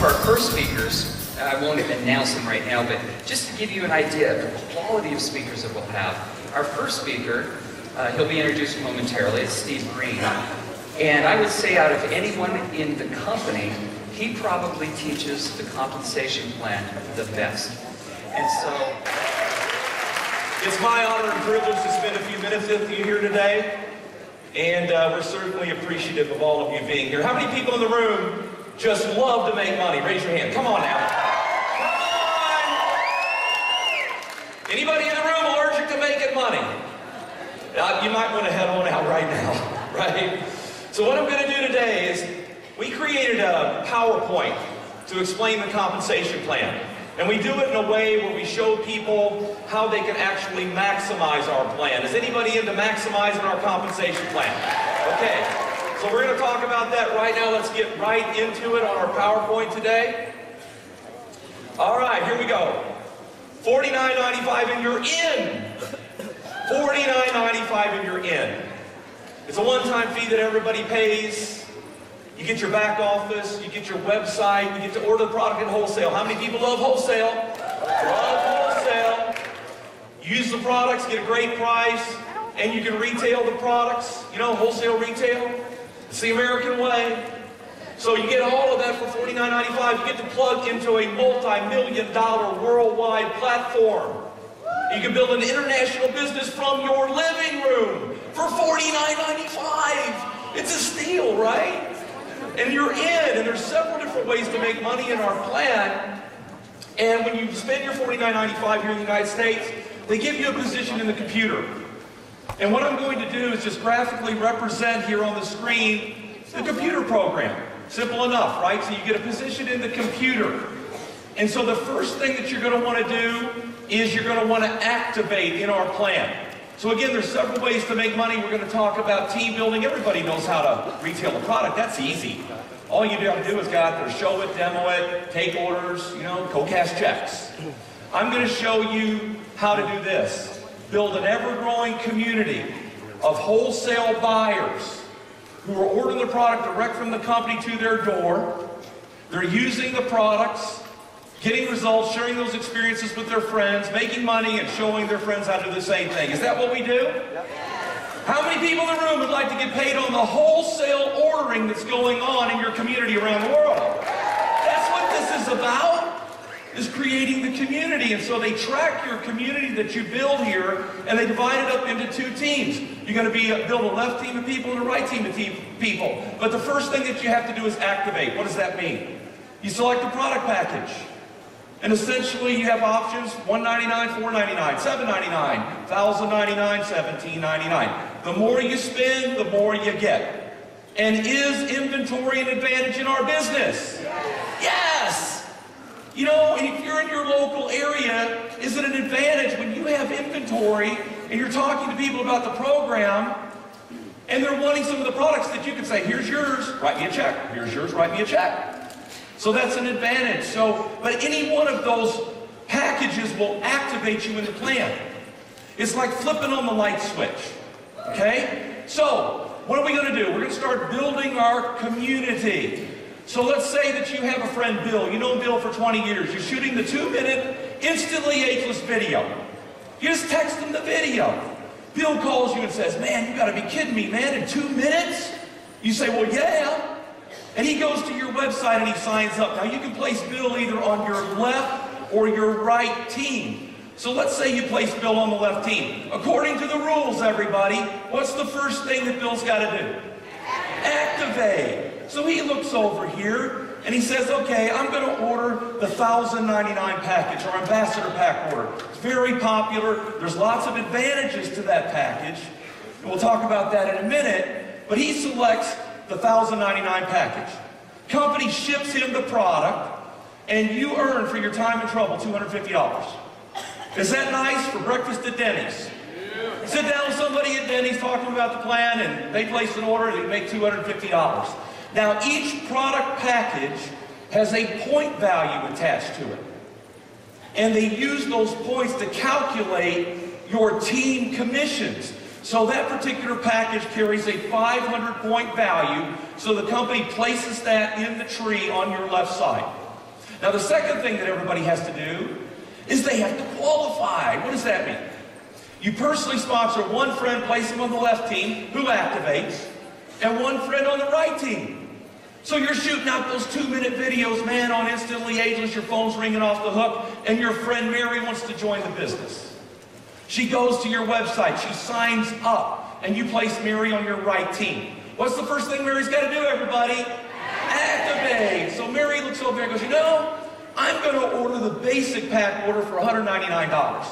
our first speakers, I won't announce them right now, but just to give you an idea of the quality of speakers that we'll have. Our first speaker, he'll be introduced momentarily, is Steve Green. And I would say out of anyone in the company, he probably teaches the compensation plan the best. And so, it's my honor and privilege to spend a few minutes with you here today. And we're certainly appreciative of all of you being here. How many people in the room just love to make money? Raise your hand. Come on now. Come on! Anybody in the room allergic to making money? You might want to head on out right now, right? So what I'm going to do today is, we created a PowerPoint to explain the compensation plan. And we do it in a way where we show people how they can actually maximize our plan. Is anybody into maximizing our compensation plan? Okay, so we're going to talk about that right now. Let's get right into it on our PowerPoint today. All right, here we go. $49.95 and you're in. $49.95 and you're in. It's a one-time fee that everybody pays. You get your back office, you get your website, you get to order the product in wholesale. How many people love wholesale? Love wholesale. Use the products, get a great price, and you can retail the products. You know, wholesale retail. It's the American way. So you get all of that for $49.95. You get to plug into a multi-million-dollar worldwide platform. You can build an international business from your living room for $49.95. It's a steal, right? And you're in, and there's several different ways to make money in our plan. And when you spend your $49.95 here in the United States, they give you a position in the computer. And what I'm going to do is just graphically represent here on the screen the computer program. Simple enough, right? So you get a position in the computer. And so the first thing that you're going to want to do is you're going to want to activate in our plan. So again, there's several ways to make money. We're going to talk about team building. Everybody knows how to retail a product. That's easy. All you got to do is go out there, show it, demo it, take orders, you know, go cash checks. I'm going to show you how to do this. Build an ever-growing community of wholesale buyers who are ordering the product direct from the company to their door. They're using the products, getting results, sharing those experiences with their friends, making money, and showing their friends how to do the same thing. Is that what we do? Yep. How many people in the room would like to get paid on the wholesale ordering that's going on in your community around the world? That's what this is about, is creating the community. And so they track your community that you build here, and they divide it up into two teams. You're going to build a left team of people and a right team of people. But the first thing that you have to do is activate. What does that mean? You select the product package. And essentially, you have options: $199, $499, $799, $1,099, $1,799. The more you spend, the more you get. And is inventory an advantage in our business? Yes! You know, if you're in your local area, is it an advantage when you have inventory and you're talking to people about the program and they're wanting some of the products that you can say, here's yours, write me a check. Here's yours, write me a check. So that's an advantage. So, but any one of those packages will activate you in the plan. It's like flipping on the light switch. Okay? So, what are we going to do? We're going to start building our community. So let's say that you have a friend, Bill. You know Bill for 20 years. You're shooting the 2-minute, instantly ageless video. You just text him the video. Bill calls you and says, man, you got to be kidding me, man, in 2 minutes? You say, well, yeah. And he goes to your website and he signs up. Now you can place Bill either on your left or your right team. So let's say you place Bill on the left team. According to the rules, everybody, what's the first thing that Bill's got to do? Activate. So he looks over here and he says, okay, I'm going to order the $1,099 package or ambassador pack order. It's very popular. There's lots of advantages to that package. And we'll talk about that in a minute. But he selects the $1,099 package. Company ships him the product, and you earn for your time and trouble $250. Is that nice for breakfast at Denny's? Yeah. Sit down with somebody at Denny's, talk to them about the plan, and they place an order, and they make $250. Now, each product package has a point value attached to it. And they use those points to calculate your team commissions. So that particular package carries a 500-point value, so the company places that in the tree on your left side. Now, the second thing that everybody has to do is they have to qualify. What does that mean? You personally sponsor one friend, place him on the left team, who activates, and one friend on the right team. So you're shooting out those 2-minute videos, man, on Instantly Ageless, your phone's ringing off the hook, and your friend Mary wants to join the business. She goes to your website, she signs up, and you place Mary on your right team. What's the first thing Mary's got to do, everybody? Activate. So Mary looks over there and goes, you know, I'm going to order the basic pack order for $199.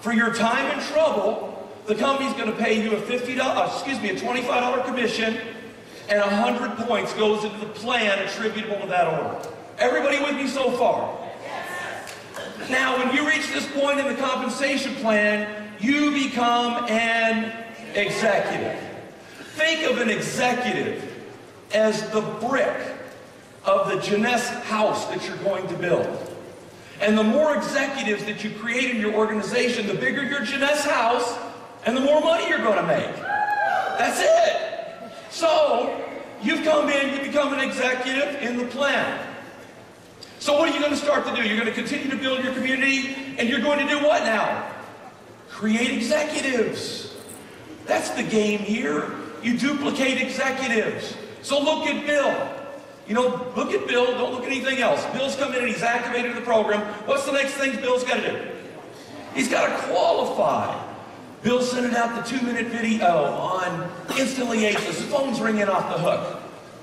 For your time and trouble, the company's going to pay you a $25 commission, and 100 points goes into the plan attributable to that order. Everybody with me so far? Now, when you reach this point in the compensation plan, you become an executive. Think of an executive as the brick of the Jeunesse house that you're going to build. And the more executives that you create in your organization, the bigger your Jeunesse house, and the more money you're going to make. That's it. So, you've come in, you become an executive in the plan. So what are you going to start to do? You're going to continue to build your community, and you're going to do what now? Create executives. That's the game here. You duplicate executives. So look at Bill. You know, look at Bill, don't look at anything else. Bill's come in and he's activated the program. What's the next thing Bill's got to do? He's got to qualify. Bill's sending out the 2-minute video on Instantly Ageless. His phone's ringing off the hook.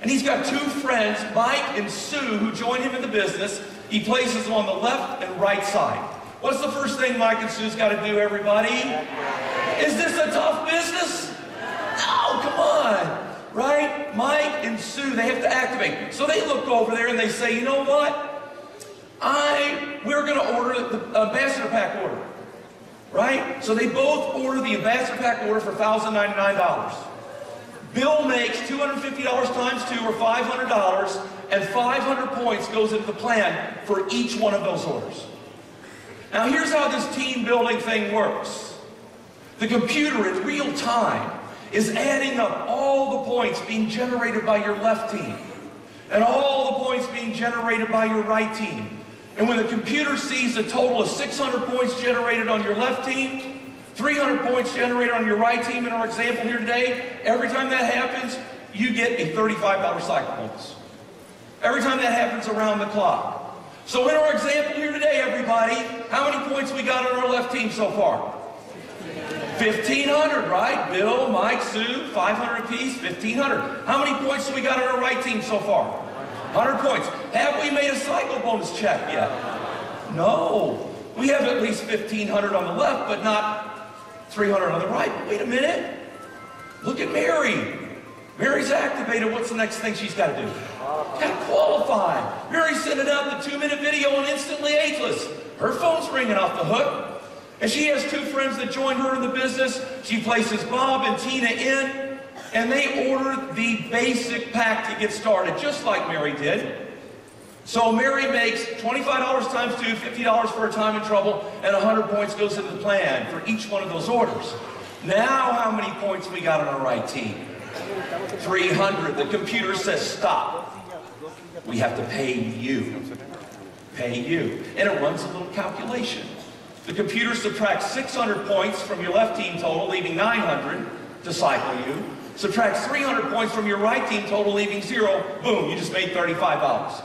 And he's got 2 friends, Mike and Sue, who join him in the business. He places them on the left and right side. What's the first thing Mike and Sue's got to do, everybody? Is this a tough business? No, come on. Right? Mike and Sue, they have to activate. So they look over there and they say, you know what? We're going to order the ambassador pack order. Right? So they both order the ambassador pack order for $1,099. Bill makes $250 times 2 or $500, and 500 points goes into the plan for each one of those orders. Now here's how this team building thing works. The computer in real time is adding up all the points being generated by your left team and all the points being generated by your right team. And when the computer sees a total of 600 points generated on your left team, 300 points generated on your right team in our example here today, every time that happens, you get a $35 cycle bonus. Every time that happens around the clock. So in our example here today, everybody, how many points we got on our left team so far? 1,500, right? Bill, Mike, Sue, 500 apiece, 1,500. How many points do we got on our right team so far? 100 points. Have we made a cycle bonus check yet? No. We have at least 1,500 on the left, but not 300 on the right. But wait a minute. Look at Mary. Mary's activated. What's the next thing she's got to do? Got to qualify. Mary's sending out the 2-minute video on Instantly Ageless. Her phone's ringing off the hook. And she has 2 friends that join her in the business. She places Bob and Tina in, and they order the basic pack to get started, just like Mary did. So Mary makes $25 times 2, $50 for her time and trouble, and 100 points goes into the plan for each one of those orders. Now how many points we got on our right team? 300. The computer says stop. We have to pay you. Pay you. And it runs a little calculation. The computer subtracts 600 points from your left team total, leaving 900 to cycle you. Subtracts 300 points from your right team total, leaving 0. Boom, you just made $35.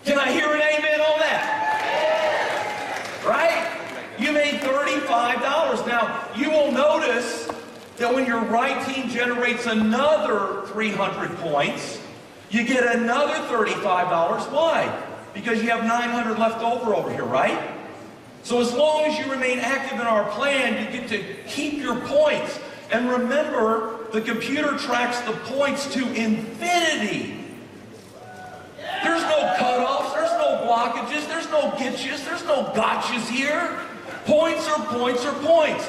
Can I hear an amen on that? Right? You made $35. Now, you will notice that when your right team generates another 300 points, you get another $35. Why? Because you have 900 left over here, right? So as long as you remain active in our plan, you get to keep your points. And remember, the computer tracks the points to infinity. There's no cutoffs, there's no blockages, there's no getches, there's no gotchas here. Points are points are points.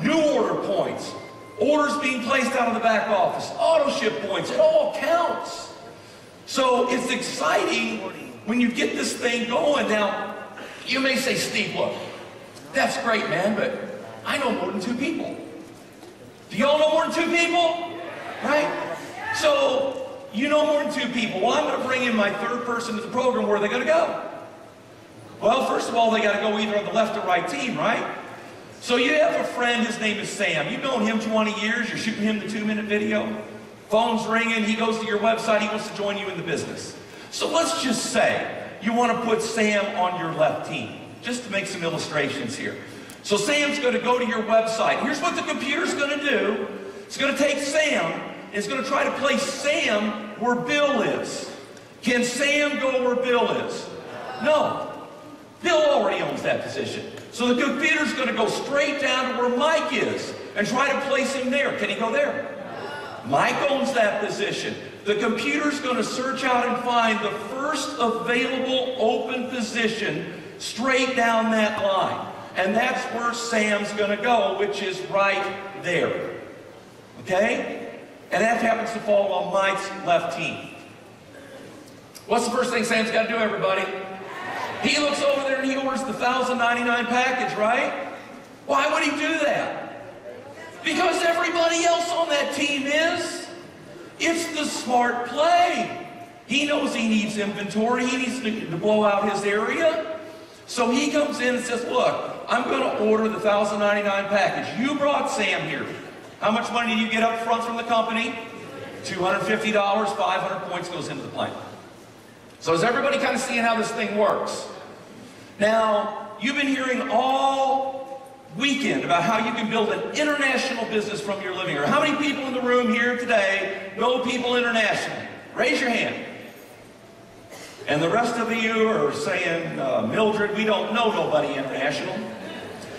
New order points. Orders being placed out of the back office. Auto ship points. It all counts. So it's exciting when you get this thing going. Now, you may say, Steve, look, that's great, man, but I know more than 2 people. Do y'all know more than 2 people? Right? So, you know more than 2 people. Well, I'm going to bring in my 3rd person to the program. Where are they going to go? Well, first of all, they got to go either on the left or right team, right? So you have a friend, his name is Sam. You've known him 20 years. You're shooting him the 2-minute video. Phone's ringing. He goes to your website. He wants to join you in the business. So let's just say you want to put Sam on your left team, just to make some illustrations here. So Sam's going to go to your website. Here's what the computer's going to do. It's going to take Sam, and it's going to try to place Sam where Bill is. Can Sam go where Bill is? No. Bill already owns that position. So the computer's going to go straight down to where Mike is and try to place him there. Can he go there? Mike owns that position. The computer's going to search out and find the first available open position straight down that line. And that's where Sam's going to go, which is right there. Okay? And that happens to fall on Mike's left team. What's the first thing Sam's got to do, everybody? He looks over there and he orders the $1,099 package, right? Why would he do that? Because everybody else on that team is. It's the smart play. He knows he needs inventory. He needs to blow out his area. So he comes in and says, look, I'm going to order the $1,099 package. You brought Sam here. How much money do you get up front from the company? $250, 500 points goes into the plan. So is everybody kind of seeing how this thing works? Now, you've been hearing all weekend about how you can build an international business from your living room. How many people in the room here today know people internationally? Raise your hand. And the rest of you are saying, Mildred, we don't know nobody international.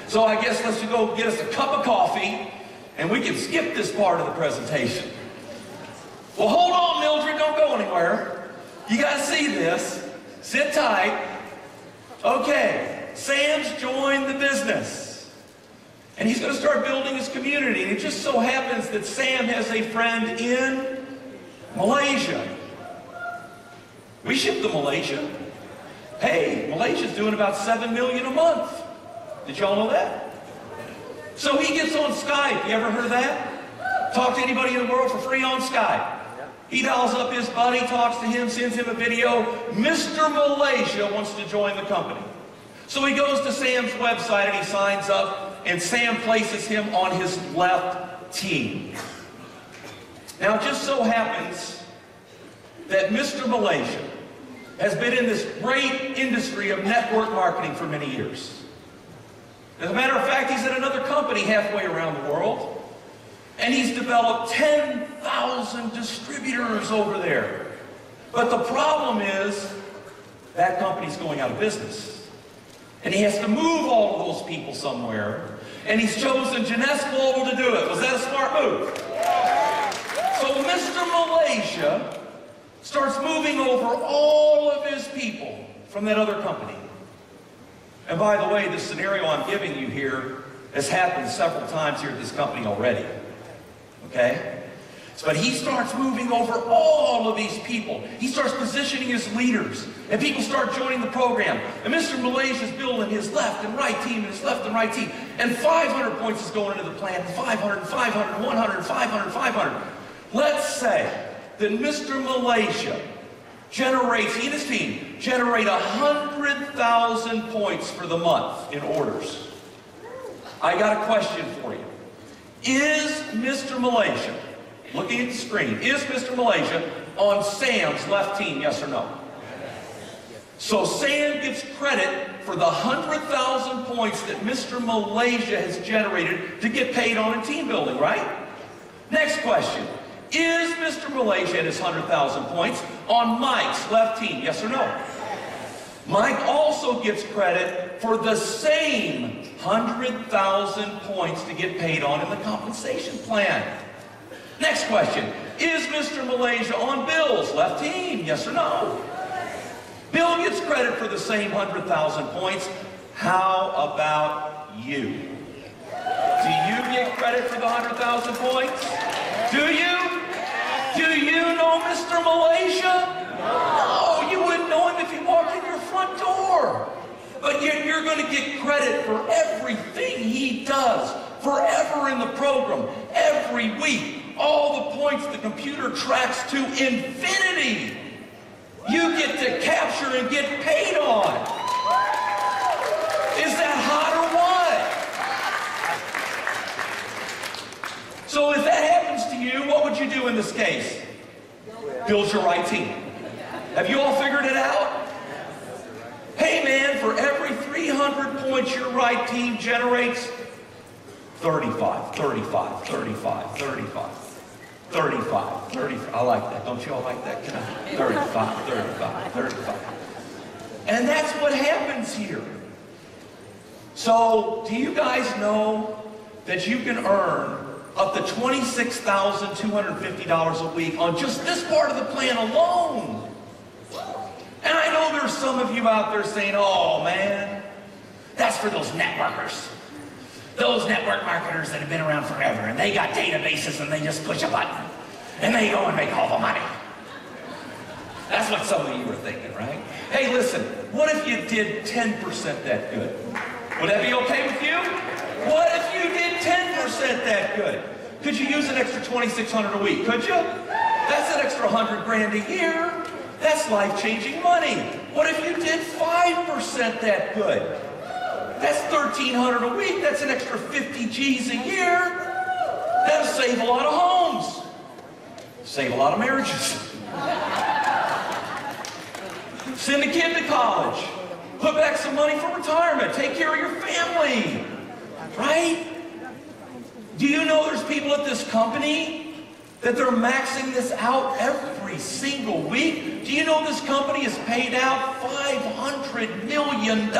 So I guess let's go get us a cup of coffee and we can skip this part of the presentation. Well, hold on, Mildred, don't go anywhere. You got to see this. Sit tight. Okay, Sam's joined the business. And he's going to start building his community. And it just so happens that Sam has a friend in Malaysia. We ship to Malaysia. Hey, Malaysia's doing about $7 million a month. Did y'all know that? So he gets on Skype. You ever heard of that? Talk to anybody in the world for free on Skype. He dials up his buddy, talks to him, sends him a video. Mr. Malaysia wants to join the company. So he goes to Sam's website and he signs up, and Sam places him on his left team. Now, it just so happens that Mr. Malaysia has been in this great industry of network marketing for many years. As a matter of fact, he's at another company halfway around the world. And he's developed 10,000 distributors over there. But the problem is, that company's going out of business. And he has to move all of those people somewhere. And he's chosen Jeunesse Global to do it. Was that a smart move? So Mr. Malaysia starts moving over all of his people from that other company. And by the way, the scenario I'm giving you here has happened several times here at this company already. Okay? But he starts moving over all of these people. He starts positioning his leaders. And people start joining the program. And Mr. Malaysia's building his left and right team and his left and right team. And 500 points is going into the plan. 500, 500, 100, 500, 500. Let's say that Mr. Malaysia generates, he and his team, generate 100,000 points for the month in orders. I got a question for you. Is Mr. Malaysia, looking at the screen, is Mr. Malaysia on Sam's left team, yes or no? So Sam gets credit for the 100,000 points that Mr. Malaysia has generated to get paid on in team building, right? Next question. Is Mr. Malaysia at his 100,000 points on Mike's left team, yes or no? Mike also gets credit for the same 100,000 points to get paid on in the compensation plan. Next question. Is Mr. Malaysia on Bill's left team? Yes or no? Bill gets credit for the same 100,000 points. How about you? Do you get credit for the 100,000 points? Do you? Do you know Mr. Malaysia? No, you wouldn't know him if he walked in your front door. But yet you're going to get credit for everything he does, forever in the program, every week. All the points the computer tracks to infinity. You get to capture and get paid on. So if that happens to you, what would you do in this case? Build your right team. Have you all figured it out? Hey man, for every 300 points your right team generates, 35, 35, 35, 35, 35, 35. I like that. Don't you all like that? 35, 35, 35. And that's what happens here. So, do you guys know that you can earn up to $26,250 a week on just this part of the plan alone? And I know there's some of you out there saying, oh man, that's for those networkers. Those network marketers that have been around forever and they got databases and they just push a button and they go and make all the money. That's what some of you were thinking, right? Hey, listen, what if you did 10% that good? Would that be okay with you? What if you did 10% that good? Could you use an extra $2,600 a week? Could you? That's an extra $100 grand a year. That's life-changing money. What if you did 5% that good? That's $1,300 a week. That's an extra 50 G's a year. That'll save a lot of homes. Save a lot of marriages. Send a kid to college. Put back some money for retirement. Take care of your family. Right? Do you know there's people at this company that they're maxing this out every single week? Do you know this company has paid out $500 million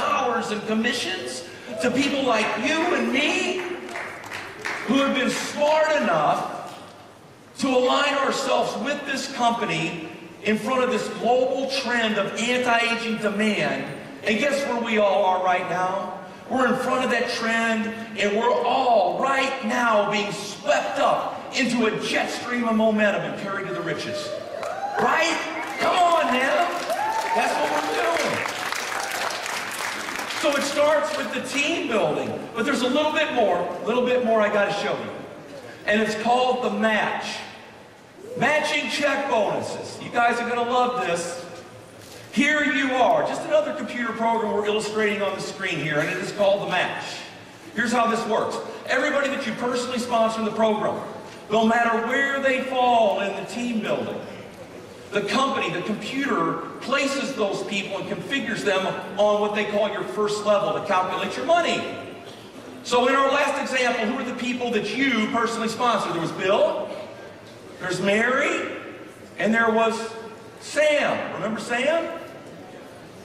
in commissions to people like you and me who have been smart enough to align ourselves with this company in front of this global trend of anti-aging demand? And guess where we all are right now? We're in front of that trend, and we're all right now being swept up into a jet stream of momentum and carried to the riches. Right? Come on now. That's what we're doing. So it starts with the team building, but there's a little bit more I got to show you. And it's called the match. Matching check bonuses. You guys are going to love this. Here you are, just another computer program we're illustrating on the screen here, and it is called the match. Here's how this works. Everybody that you personally sponsor in the program, no matter where they fall in the team building, the company, the computer, places those people and configures them on what they call your first level to calculate your money. So in our last example, who are the people that you personally sponsored? There was Bill, there's Mary, and there was Sam. Remember Sam?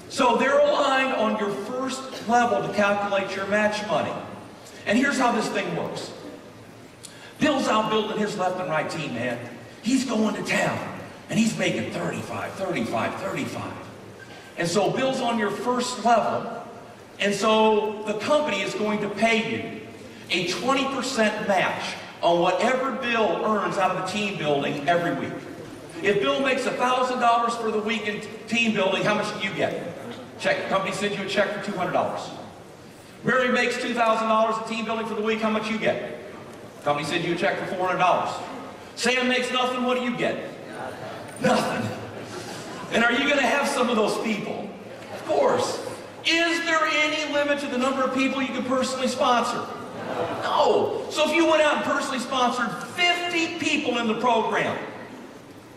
So they're aligned on your first level to calculate your match money. And here's how this thing works. Bill's out building his left and right team, man. He's going to town, and he's making 35, 35, 35. And so Bill's on your first level, and so the company is going to pay you a 20% match on whatever Bill earns out of the team building every week. If Bill makes $1,000 for the week in team building, how much do you get? Check. Company sends you a check for $200. Mary makes $2,000 in team building for the week, how much you get? Company sends you a check for $400. Sam makes nothing, what do you get? Nothing. And are you going to have some of those people? Of course. Is there any limit to the number of people you can personally sponsor? No. So if you went out and personally sponsored 50 people in the program,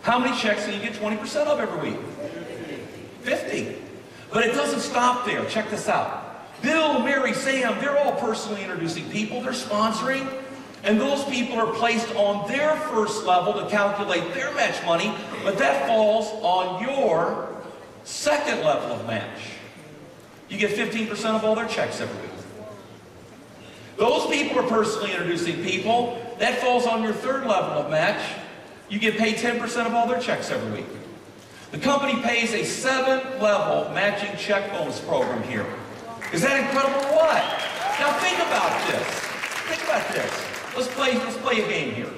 how many checks do you get 20% of every week? 50. But it doesn't stop there. Check this out. Bill, Mary, Sam, they're all personally introducing people. They're sponsoring. And those people are placed on their first level to calculate their match money, but that falls on your second level of match. You get 15% of all their checks every week. Those people are personally introducing people. That falls on your third level of match. You get paid 10% of all their checks every week. The company pays a 7-level matching check bonus program here. Is that incredible or what? Now think about this. Think about this. Let's play a game here.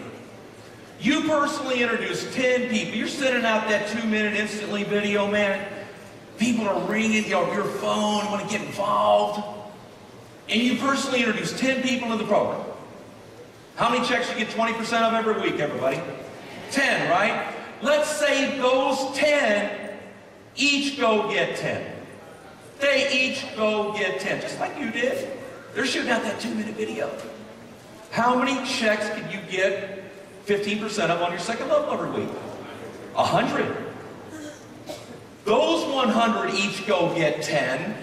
You personally introduce 10 people. You're sending out that 2-minute instantly video, man. People are ringing your phone, want to get involved. And you personally introduce 10 people in the program. How many checks you get 20% of every week, everybody? 10, right? Let's say those 10 each go get 10. They each go get 10, just like you did. They're shooting out that 2-minute video. How many checks can you get 15% of on your second level every week? 100. Those 100 each go get 10.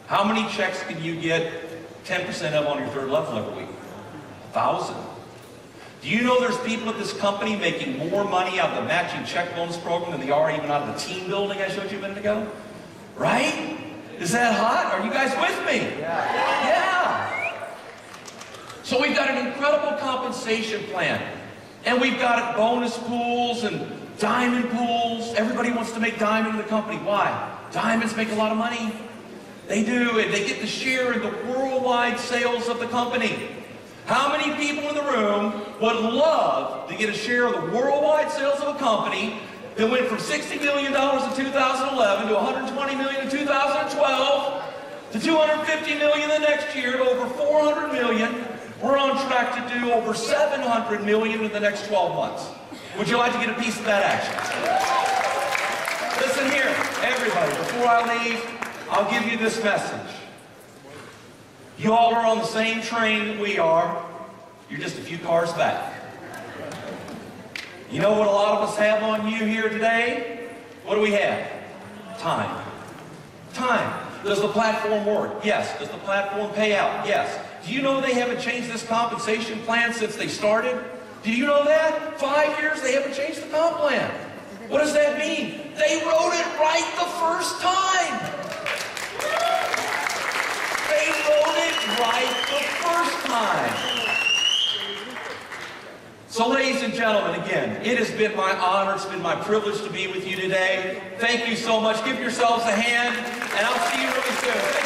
How many checks can you get 10% of on your third level every week? 1,000. Do you know there's people at this company making more money out of the matching check bonus program than they are even out of the team building I showed you a minute ago? Right? Is that hot? Are you guys with me? Yeah. So we've got an incredible compensation plan. And we've got bonus pools and diamond pools. Everybody wants to make diamond in the company. Why? Diamonds make a lot of money. They do, and they get to share in the worldwide sales of the company. How many people in the room would love to get a share of the worldwide sales of a company that went from $60 million in 2011 to $120 million in 2012 to $250 million the next year to over $400 million? We're on track to do over $700 million in the next 12 months. Would you like to get a piece of that action? Listen here, everybody, before I leave, I'll give you this message. You all are on the same train that we are. You're just a few cars back. You know what a lot of us have on you here today? What do we have? Time. Time. Does the platform work? Yes. Does the platform pay out? Yes. Do you know they haven't changed this compensation plan since they started? Do you know that? 5 years they haven't changed the comp plan. What does that mean? They wrote it right the first time. They wrote it right the first time. So ladies and gentlemen, again, it has been my honor, it's been my privilege to be with you today. Thank you so much. Give yourselves a hand, and I'll see you really soon.